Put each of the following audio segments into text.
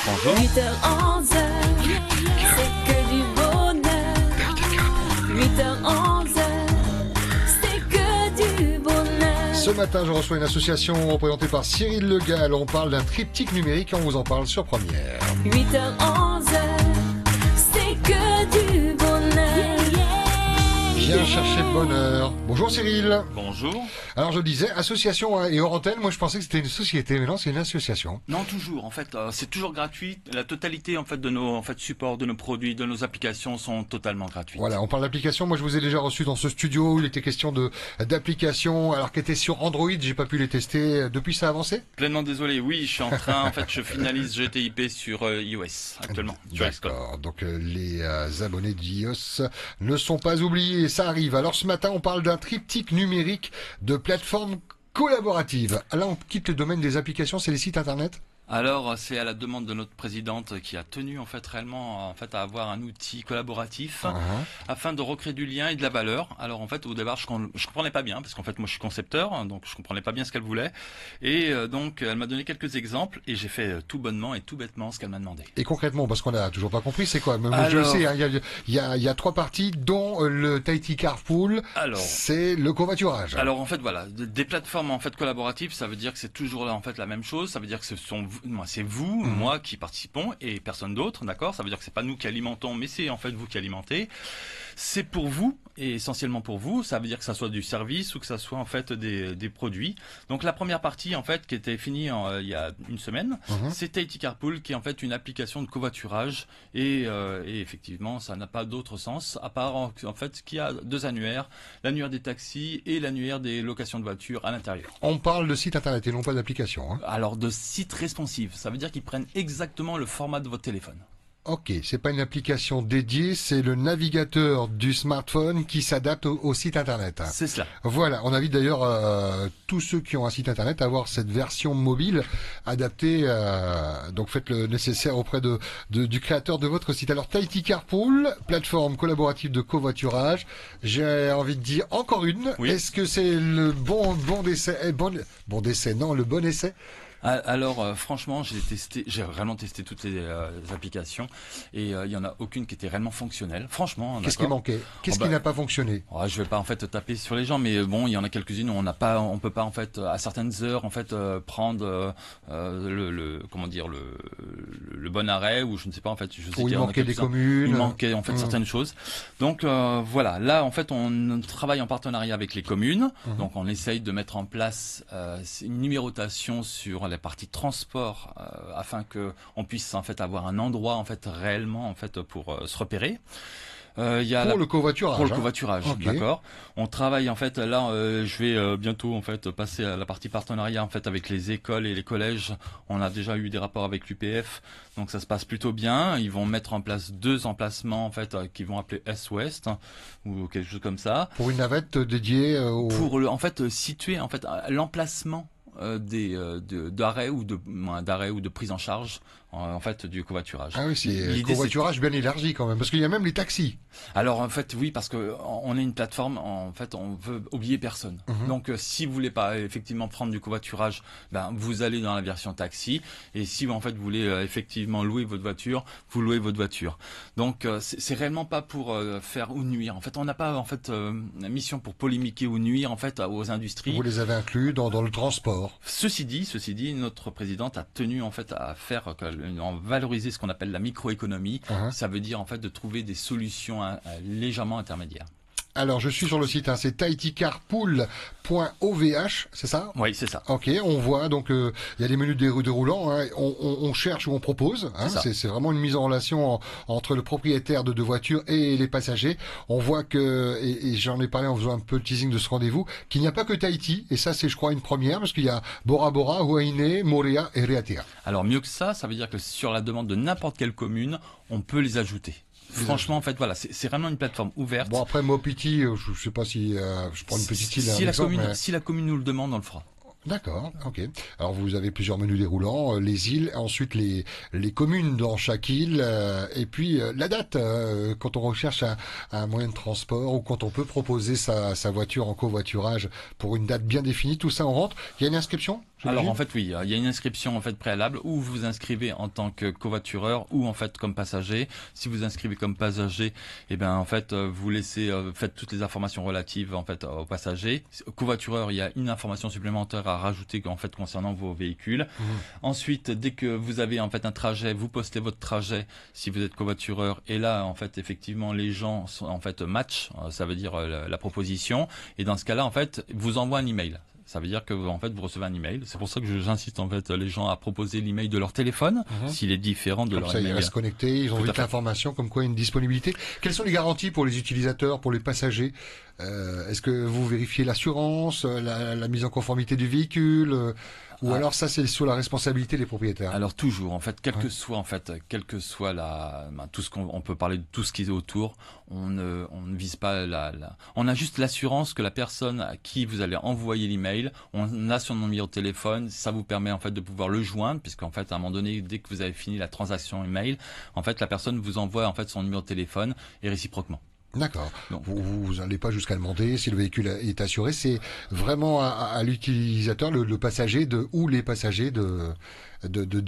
Bonjour. 8h-11h, c'est que du bonheur. 8h-11h, c'est que du bonheur. Ce matin, je reçois une association représentée par Cyril Le Gall. On parle d'un triptyque numérique et on vous en parle sur Première. 8h-11h, c'est que du bonheur. Viens chercher le bonheur. Bonjour Cyril. Bonjour. Alors je le disais, association et hors antenne, moi je pensais que c'était une société, mais non, c'est une association. Non, toujours. En fait, c'est toujours gratuit. La totalité en fait de nos supports, de nos produits, de nos applications sont totalement gratuits. Voilà, on parle d'application. Moi je vous ai déjà reçu dans ce studio. Il était question d'applications, alors qu'elles étaient sur Android. J'ai pas pu les tester. Depuis, ça a avancé? Pleinement désolé. Oui, je suis en train. En fait, je finalise GTIP sur iOS actuellement. Sur Xcode. D'accord. Donc les abonnés d'iOS ne sont pas oubliés. Ça arrive. Alors ce matin, on parle d'un triptyque numérique de plateformes collaboratives. Là, on quitte le domaine des applications. C'est les sites internet. Alors, c'est à la demande de notre présidente qui a tenu en fait réellement en fait à avoir un outil collaboratif afin de recréer du lien et de la valeur. Alors en fait, au départ, je comprenais pas bien parce qu'en fait, moi, je suis concepteur, donc je comprenais pas bien ce qu'elle voulait. Et donc, elle m'a donné quelques exemples et j'ai fait tout bonnement et tout bêtement ce qu'elle m'a demandé. Et concrètement, parce qu'on a toujours pas compris, c'est quoi? Moi, Alors, je le sais, hein, il y a trois parties, dont le Tahiti Carpool. Alors, c'est le covoiturage. Alors en fait, voilà, des plateformes en fait collaboratives, ça veut dire que c'est toujours en fait la même chose. Ça veut dire que c'est vous, moi qui participons et personne d'autre, d'accord? Ça veut dire que c'est pas nous qui alimentons, mais c'est en fait vous qui alimentez. C'est pour vous et essentiellement pour vous. Ça veut dire que ça soit du service ou que ça soit en fait des produits. Donc la première partie en fait qui était finie il y a une semaine, c'est Tahiti Carpool qui est en fait une application de covoiturage et effectivement ça n'a pas d'autre sens à part en fait qu'il y a deux annuaires, l'annuaire des taxis et l'annuaire des locations de voitures à l'intérieur. On parle de site internet et non pas d'application. Hein. Alors de site responsive, ça veut dire qu'ils prennent exactement le format de votre téléphone. Ok, c'est pas une application dédiée, c'est le navigateur du smartphone qui s'adapte au site internet. C'est cela. Voilà, on invite d'ailleurs tous ceux qui ont un site internet à avoir cette version mobile adaptée. Donc faites le nécessaire auprès du créateur de votre site. Alors Tahiti Carpool, plateforme collaborative de covoiturage. J'ai envie de dire encore une. Oui. Est-ce que c'est le bon essai, le bon essai? Alors franchement, j'ai vraiment testé toutes les applications et il y en a aucune qui était réellement fonctionnelle. Franchement, qu'est-ce qui manquait? Qu'est-ce qui n'a pas fonctionné? Je vais pas en fait taper sur les gens, mais bon, il y en a quelques-unes où on peut pas en fait à certaines heures en fait prendre le bon arrêt ou je ne sais pas en fait. Je sais il manquait des communes. Il manquait en fait certaines choses. Donc voilà, là en fait on travaille en partenariat avec les communes. Donc on essaye de mettre en place une numérotation sur la partie transport afin que on puisse en fait avoir un endroit en fait réellement en fait pour se repérer. Le covoiturage. Pour le covoiturage, okay. D'accord. On travaille en fait là. Je vais bientôt en fait passer à la partie partenariat en fait avec les écoles et les collèges. On a déjà eu des rapports avec l'UPF, donc ça se passe plutôt bien. Ils vont mettre en place 2 emplacements en fait qu'ils vont appeler Est-Ouest ou quelque chose comme ça. Pour une navette dédiée pour en fait situer en fait l'emplacement d'arrêt ou de prise en charge en fait du covoiturage. Ah oui, c'est covoiturage bien élargi quand même, parce qu'il y a même les taxis. Alors en fait oui, parce que on est une plateforme, en fait on veut oublier personne. Donc si vous voulez pas effectivement prendre du covoiturage, vous allez dans la version taxi, et si en fait vous voulez effectivement louer votre voiture, vous louez votre voiture. Donc c'est réellement pas pour faire ou nuire. En fait on n'a pas en fait mission pour polémiquer ou nuire en fait aux industries. Vous les avez inclus dans le transport. Ceci dit, notre présidente a tenu en fait à valoriser ce qu'on appelle la microéconomie. Ça veut dire en fait de trouver des solutions légèrement intermédiaires. Alors, je suis sur le site, c'est tahiticarpool.ovh, c'est ça? Oui, c'est ça. Ok, on voit donc il y a des menus déroulants, on cherche ou on propose. C'est vraiment une mise en relation entre le propriétaire de voitures et les passagers. On voit que, et j'en ai parlé en faisant un peu le teasing de ce rendez-vous, qu'il n'y a pas que Tahiti, et ça c'est je crois une première, parce qu'il y a Bora Bora, Huaïné, Moorea et Raiatea. Alors mieux que ça veut dire que sur la demande de n'importe quelle commune, on peut les ajouter. Franchement, en fait, voilà, c'est vraiment une plateforme ouverte. Bon, après, Mopiti, je sais pas si je prends une petite île. Si la commune nous le demande, on le fera. D'accord, ok. Alors vous avez plusieurs menus déroulants, les îles, ensuite les communes dans chaque île, et puis la date, quand on recherche un moyen de transport ou quand on peut proposer sa voiture en covoiturage pour une date bien définie, tout ça on rentre. Il y a une inscription? Alors en fait oui, il y a une inscription en fait préalable où vous vous inscrivez en tant que covoitureur ou en fait comme passager. Si vous inscrivez comme passager, eh ben en fait vous laissez faites toutes les informations relatives en fait aux passagers. Covoitureur, il y a une information supplémentaire à rajouter en fait concernant vos véhicules. Ensuite, dès que vous avez en fait un trajet, vous postez votre trajet si vous êtes covoitureur et là en fait effectivement les gens sont en fait match, ça veut dire la proposition et dans ce cas-là en fait vous envoie un email. Ça veut dire que en fait vous recevez un email. C'est pour ça que j'insiste en fait les gens à proposer l'email de leur téléphone s'il est différent de comme leur ça, email. ils restent connectés, ils ont vite l'information comme quoi il y a une disponibilité. Quelles sont les garanties pour les utilisateurs, pour les passagers? Est-ce que vous vérifiez l'assurance, la mise en conformité du véhicule, ou alors ça c'est sur la responsabilité des propriétaires? Alors toujours en fait, quel que soit tout ce qu'on peut parler de tout ce qui est autour, on ne vise pas on a juste l'assurance que la personne à qui vous allez envoyer l'email, on a son numéro de téléphone, ça vous permet en fait de pouvoir le joindre puisqu'en fait à un moment donné dès que vous avez fini la transaction email, en fait la personne vous envoie en fait son numéro de téléphone et réciproquement. D'accord. Vous n'allez pas jusqu'à demander si le véhicule est assuré. C'est vraiment à l'utilisateur, le passager ou les passagers de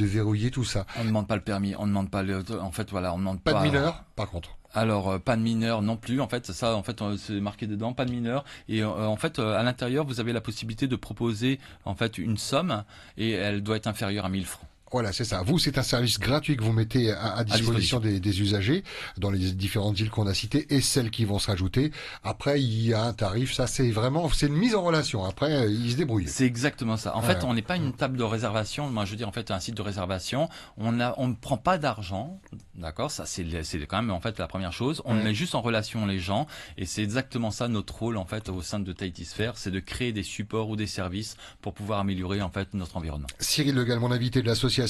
verrouiller tout ça. On ne demande pas le permis, on ne demande pas en fait voilà, on ne demande pas de mineur, par contre. Alors pas de mineur non plus en fait ça en fait c'est marqué dedans pas de mineur et en fait à l'intérieur vous avez la possibilité de proposer en fait une somme et elle doit être inférieure à 1000 francs. Voilà, c'est ça. Vous, c'est un service gratuit que vous mettez à disposition des usagers dans les différentes îles qu'on a citées et celles qui vont se rajouter. Après, il y a un tarif. Ça, c'est une mise en relation. Après, ils se débrouillent. C'est exactement ça. En fait, on n'est pas une table de réservation. Moi, je veux dire, en fait, un site de réservation. On ne prend pas d'argent. D'accord? Ça, c'est quand même, en fait, la première chose. On met juste en relation les gens. Et c'est exactement ça notre rôle, en fait, au sein de Tahiti Sphere. C'est de créer des supports ou des services pour pouvoir améliorer, en fait, notre environnement. Cyril Legal, mon invité de l'association,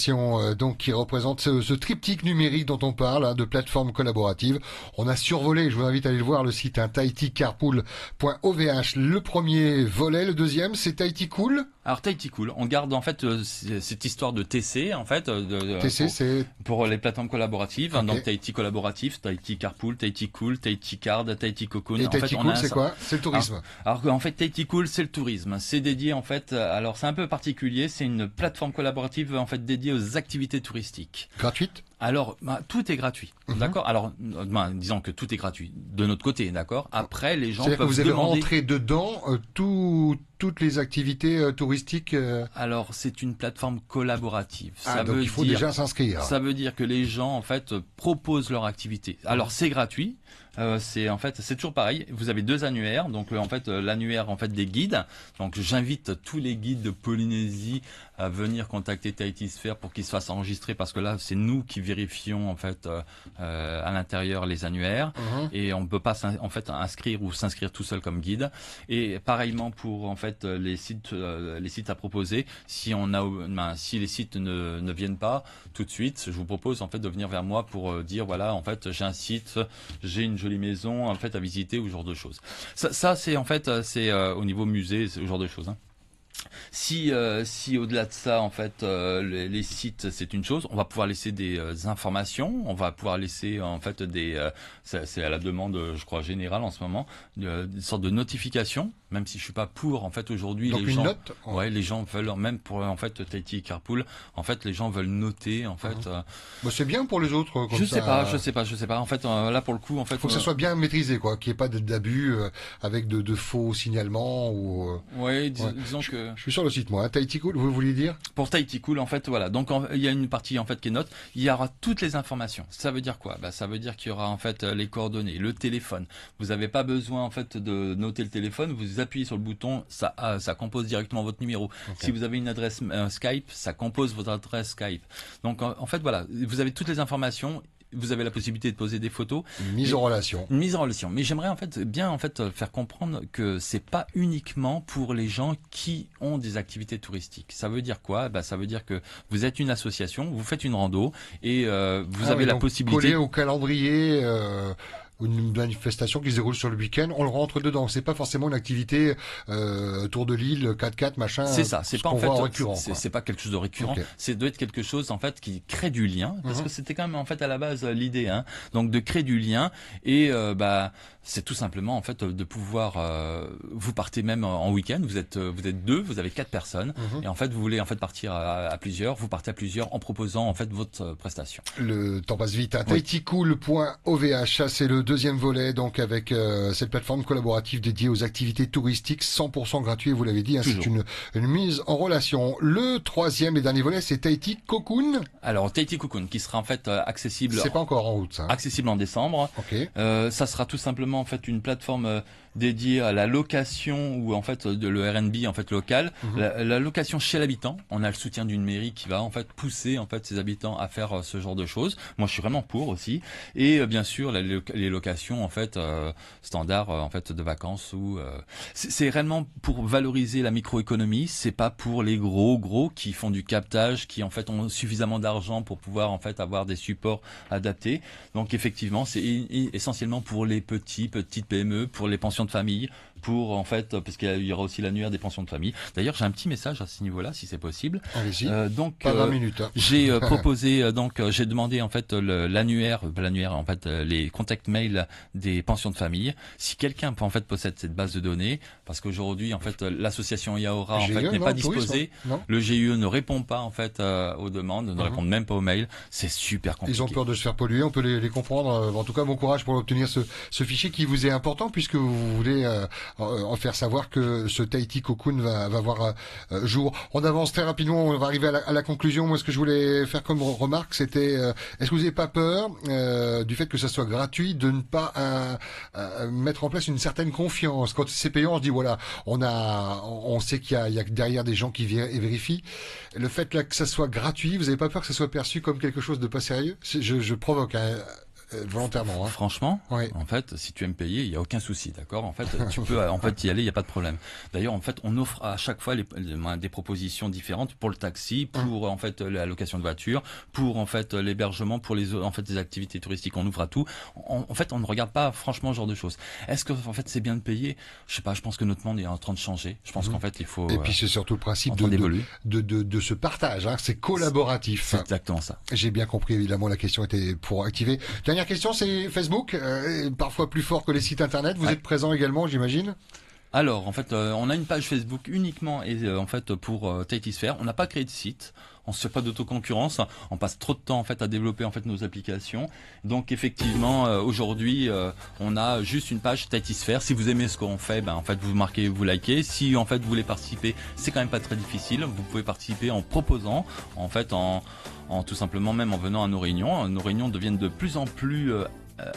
donc qui représente ce triptyque numérique dont on parle, de plateforme collaborative. On a survolé, je vous invite à aller le voir, le site tahiticarpool.ovh, le premier volet, le deuxième c'est Tahiti Cool. Alors Tahiti Cool, on garde en fait cette histoire de TC en fait TC c'est pour les plateformes collaboratives, okay. Donc Tahiti collaboratif, Tahiti Carpool, Tahiti Cool, Tahiti Card, Tahiti Cocoon. Et Tahiti Cool c'est quoi? C'est le tourisme. Alors en fait Tahiti Cool c'est le tourisme, c'est dédié en fait, alors c'est un peu particulier, c'est une plateforme collaborative en fait dédiée aux activités touristiques. Gratuite? Alors, tout est gratuit, d'accord. Alors, disons que tout est gratuit de notre côté, d'accord. Après, les gens peuvent que vous avez demander... rentré dedans toutes les activités touristiques. Alors, c'est une plateforme collaborative. Donc il faut déjà s'inscrire. Ça veut dire que les gens, en fait, proposent leur activité. Alors, c'est gratuit. C'est toujours pareil. Vous avez 2 annuaires, donc en fait l'annuaire en fait des guides. Donc j'invite tous les guides de Polynésie à venir contacter Tahiti Sphere pour qu'ils se fassent enregistrer parce que là c'est nous qui vérifions en fait à l'intérieur les annuaires et on ne peut pas en fait inscrire ou s'inscrire tout seul comme guide. Et pareillement pour en fait les sites à proposer. Si les sites ne viennent pas tout de suite, je vous propose en fait de venir vers moi pour dire voilà en fait j'ai un site, j'ai une jolie maison en fait à visiter ou ce genre de choses. Ça c'est en fait au niveau musée, ce genre de choses. Si au-delà de ça, en fait, les sites, c'est une chose, on va pouvoir laisser des informations, on va pouvoir laisser en fait c'est à la demande, je crois générale en ce moment, une sorte de notification. Même si je suis pas pour, en fait, aujourd'hui, donc les gens, note, les gens veulent, même pour, en fait, Tahiti Carpool, en fait, les gens veulent noter, en fait. C'est bien pour les autres, comme je ça. sais pas. En fait, là, pour le coup, en fait. Faut que ça soit bien maîtrisé, quoi, qu'il n'y ait pas d'abus, avec de faux signalements ou. Disons que. Je suis sur le site, moi. Tahiti Cool, vous vouliez dire? Pour Tahiti Cool, en fait, voilà. Donc, il y a une partie, en fait, qui est note. Il y aura toutes les informations. Ça veut dire quoi? Ça veut dire qu'il y aura, en fait, les coordonnées, le téléphone. Vous n'avez pas besoin, en fait, de noter le téléphone. Vous appuyez sur le bouton, ça compose directement votre numéro. Okay. Si vous avez une adresse Skype, ça compose votre adresse Skype. Donc, en fait, voilà. Vous avez toutes les informations. Vous avez la possibilité de poser des photos. Une mise en relation. Mais j'aimerais bien faire comprendre que c'est pas uniquement pour les gens qui ont des activités touristiques. Ça veut dire quoi? Ça veut dire que vous êtes une association, vous faites une rando et vous avez la possibilité. Collé au calendrier une manifestation qui se déroule sur le week-end, on le rentre dedans. C'est pas forcément une activité Tour de l'île, 4x4, machin. C'est ça. C'est pas en fait récurrent. C'est pas quelque chose de récurrent. Okay. C'est doit être quelque chose en fait qui crée du lien, parce que c'était quand même en fait à la base l'idée, hein. Donc de créer du lien et c'est tout simplement en fait de pouvoir vous partez même en week-end. Vous êtes deux, vous avez 4 personnes et en fait vous voulez en fait partir à plusieurs. Vous partez à plusieurs en proposant en fait votre prestation. Le temps passe vite. Hein. TahitiCool.ovh, c'est le deuxième volet, donc avec cette plateforme collaborative dédiée aux activités touristiques 100% gratuit. Vous l'avez dit, hein, c'est une mise en relation. Le troisième et dernier volet, c'est Tahiti Cocoon. Alors Tahiti Cocoon, qui sera en fait accessible. C'est pas encore en route, ça. Accessible en décembre. Okay. Ça sera tout simplement en fait une plateforme dédiée à la location ou en fait de le R&B en fait local, la location chez l'habitant. On a le soutien d'une mairie qui va en fait pousser en fait ses habitants à faire ce genre de choses. Moi, je suis vraiment pour aussi. Et bien sûr les locations en fait standard en fait de vacances ou c'est réellement pour valoriser la microéconomie. C'est pas pour les gros qui font du captage, qui en fait ont suffisamment d'argent pour pouvoir en fait avoir des supports adaptés. Donc effectivement, c'est essentiellement pour les petites PME, pour les pensions de famille, pour en fait, parce qu'il y aura aussi l'annuaire des pensions de famille. D'ailleurs, j'ai un petit message à ce niveau-là, si c'est possible. Allez-y. Donc, pas 20 minutes. Hein. J'ai proposé, j'ai demandé en fait l'annuaire en fait les contacts mail des pensions de famille. Si quelqu'un en fait possède cette base de données, parce qu'aujourd'hui en fait l'association Yaora en fait n'est pas disposée, le GIE ne répond pas en fait aux demandes, ne répond même pas aux mails. C'est super compliqué. Ils ont peur de se faire polluer. On peut les comprendre. En tout cas, bon courage pour obtenir ce fichier qui vous est important puisque vous voulez en faire savoir que ce Tahiti Cocoon va voir jour. On avance très rapidement, on va arriver à la conclusion. Moi, ce que je voulais faire comme remarque, c'était est-ce que vous n'avez pas peur du fait que ça soit gratuit, de ne pas mettre en place une certaine confiance? Quand c'est payant, on se dit voilà, on sait qu'il y a derrière des gens qui vérifient. Le fait là que ça soit gratuit, vous n'avez pas peur que ça soit perçu comme quelque chose de pas sérieux? Je provoque volontairement. Hein. Franchement, oui. En fait, si tu aimes payer, il y a aucun souci, d'accord. En fait, tu peux en fait y aller, il y a pas de problème. D'ailleurs, en fait, on offre à chaque fois des propositions différentes pour le taxi, pour en fait la location de voiture, pour en fait l'hébergement, pour les activités touristiques. On ouvre à tout. En fait, on ne regarde pas franchement ce genre de choses. Est-ce que en fait c'est bien de payer? Je sais pas. Je pense que notre monde est en train de changer. Je pense qu'en fait il faut. Et puis c'est surtout le principe de ce partage. Hein. C'est collaboratif. C'est exactement ça. J'ai bien compris. Évidemment, la question était pour activer. Dernière question, c'est Facebook, parfois plus fort que les sites internet. Vous êtes présent également, j'imagine? Alors, en fait, on a une page Facebook uniquement et en fait pour Tahitisphere. On n'a pas créé de site. On se fait pas d'autoconcurrence. On passe trop de temps en fait à développer en fait nos applications. Donc effectivement, aujourd'hui, on a juste une page Tahitisphere. Si vous aimez ce qu'on fait, en fait vous marquez, vous likez. Si en fait vous voulez participer, c'est quand même pas très difficile. Vous pouvez participer en proposant, en fait en tout simplement même en venant à nos réunions. Nos réunions deviennent de plus en plus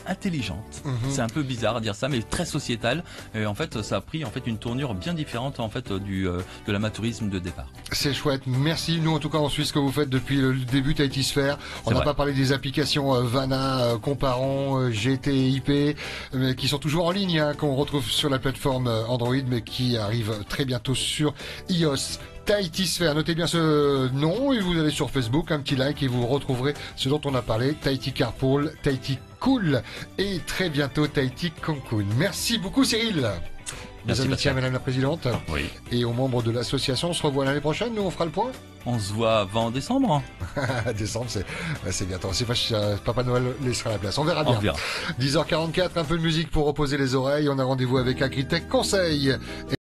intelligente. C'est un peu bizarre à dire ça, mais très sociétal. Et en fait, ça a pris en fait une tournure bien différente en fait de l'amateurisme de départ. C'est chouette. Merci. Nous, en tout cas, on suit ce que vous faites depuis le début Tahitisphere. On n'a pas parlé des applications Vana, Comparon, GTIP, qui sont toujours en ligne, hein, qu'on retrouve sur la plateforme Android, mais qui arrivent très bientôt sur iOS. Tahitisphere, notez bien ce nom et vous allez sur Facebook, un petit like et vous retrouverez ce dont on a parlé, Tahiti Carpool, Tahiti Cool et très bientôt Tahiti Cancun. Merci beaucoup Cyril. Merci à Madame la Présidente. Oui. Et aux membres de l'association, on se revoit l'année prochaine, nous on fera le point. On se voit avant décembre. Décembre, c'est bientôt. C'est pas Papa Noël laissera la place. On verra bien. On verra. 10h44, un peu de musique pour reposer les oreilles. On a rendez-vous avec Agritech Conseil.